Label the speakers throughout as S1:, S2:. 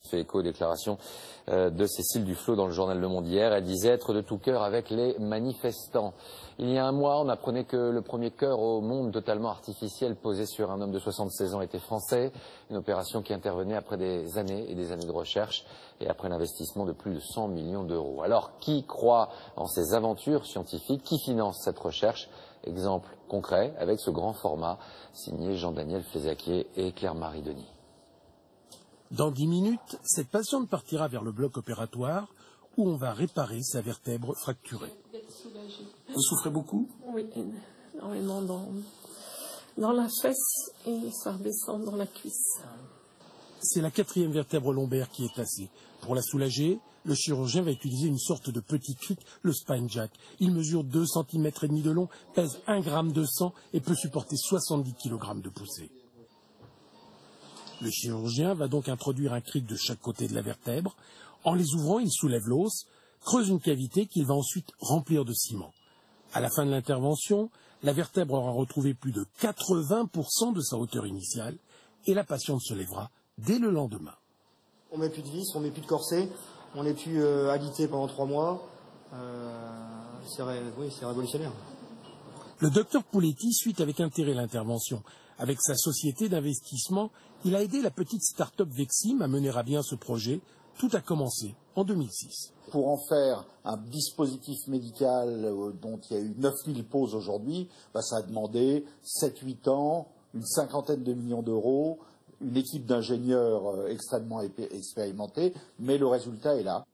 S1: Fait écho aux déclarations de Cécile Duflot dans le journal Le Monde hier. Elle disait être de tout cœur avec les manifestants. Il y a un mois, on apprenait que le premier cœur au monde totalement artificiel posé sur un homme de 76 ans était français. Une opération qui intervenait après des années et des années de recherche et après l'investissement de plus de 100 millions d'euros. Alors, qui croit en ces aventures scientifiques? Qui finance cette recherche? Exemple concret avec ce grand format signé Jean-Daniel Flézaquier et Claire-Marie Denis.
S2: Dans 10 minutes, cette patiente partira vers le bloc opératoire où on va réparer sa vertèbre fracturée. Vous souffrez beaucoup?
S3: Oui, énormément dans la fesse et ça redescend dans la cuisse.
S2: C'est la 4e vertèbre lombaire qui est cassée. Pour la soulager, le chirurgien va utiliser une sorte de petit cric, le spine jack. Il mesure 2,5 cm de long, pèse 1 g de sang et peut supporter 70 kg de poussée. Le chirurgien va donc introduire un cric de chaque côté de la vertèbre. En les ouvrant, il soulève l'os, creuse une cavité qu'il va ensuite remplir de ciment. À la fin de l'intervention, la vertèbre aura retrouvé plus de 80% de sa hauteur initiale et la patiente se lèvera dès le lendemain.
S4: On met plus de vis, on met plus de corset, on n'est plus alité pendant 3 mois. Oui, c'est révolutionnaire.
S2: Le docteur Pouletti suit avec intérêt l'intervention. Avec sa société d'investissement, il a aidé la petite start-up Vexim à mener à bien ce projet. Tout a commencé en 2006.
S5: Pour en faire un dispositif médical dont il y a eu 9000 pauses aujourd'hui, ça a demandé 7-8 ans, une 50aine de millions d'euros, une équipe d'ingénieurs extrêmement expérimentés, mais le résultat est là.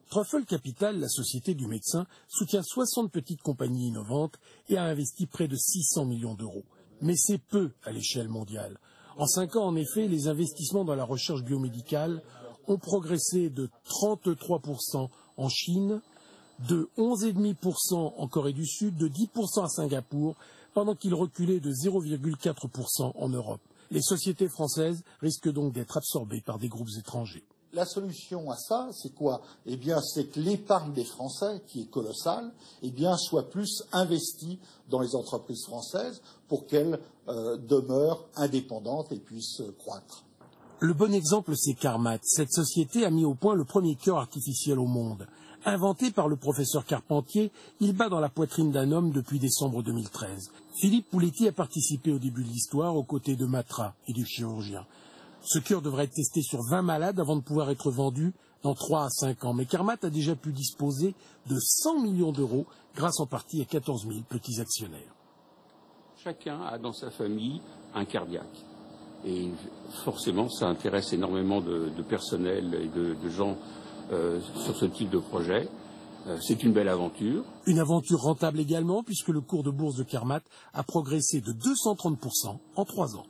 S2: Truffle Capital, la société du médecin, soutient 60 petites compagnies innovantes et a investi près de 600 millions d'euros. Mais c'est peu à l'échelle mondiale. En 5 ans, en effet, les investissements dans la recherche biomédicale ont progressé de 33% en Chine, de 11,5% en Corée du Sud, de 10% à Singapour, pendant qu'ils reculaient de 0,4% en Europe. Les sociétés françaises risquent donc d'être absorbées par des groupes étrangers.
S5: La solution à ça, c'est quoi? Eh bien, c'est que l'épargne des Français, qui est colossale, soit plus investie dans les entreprises françaises pour qu'elles demeurent indépendantes et puissent croître.
S2: Le bon exemple, c'est Carmat. Cette société a mis au point le premier cœur artificiel au monde. Inventé par le professeur Carpentier, il bat dans la poitrine d'un homme depuis décembre 2013. Philippe Pouletti a participé au début de l'histoire aux côtés de Matra et du chirurgien. Ce cœur devrait être testé sur 20 malades avant de pouvoir être vendu dans 3 à 5 ans. Mais Carmat a déjà pu disposer de 100 millions d'euros grâce en partie à 14 000 petits actionnaires.
S6: Chacun a dans sa famille un cardiaque. Et forcément, ça intéresse énormément de personnel et de gens sur ce type de projet. C'est une belle aventure.
S2: Une aventure rentable également puisque le cours de bourse de Carmat a progressé de 230% en 3 ans.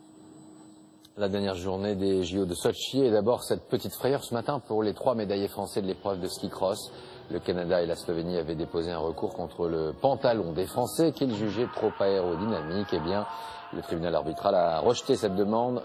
S1: La dernière journée des JO de Sochi et d'abord cette petite frayeur ce matin pour les 3 médaillés français de l'épreuve de ski cross. Le Canada et la Slovénie avaient déposé un recours contre le pantalon des Français qu'ils jugeaient trop aérodynamique. Eh bien, le tribunal arbitral a rejeté cette demande.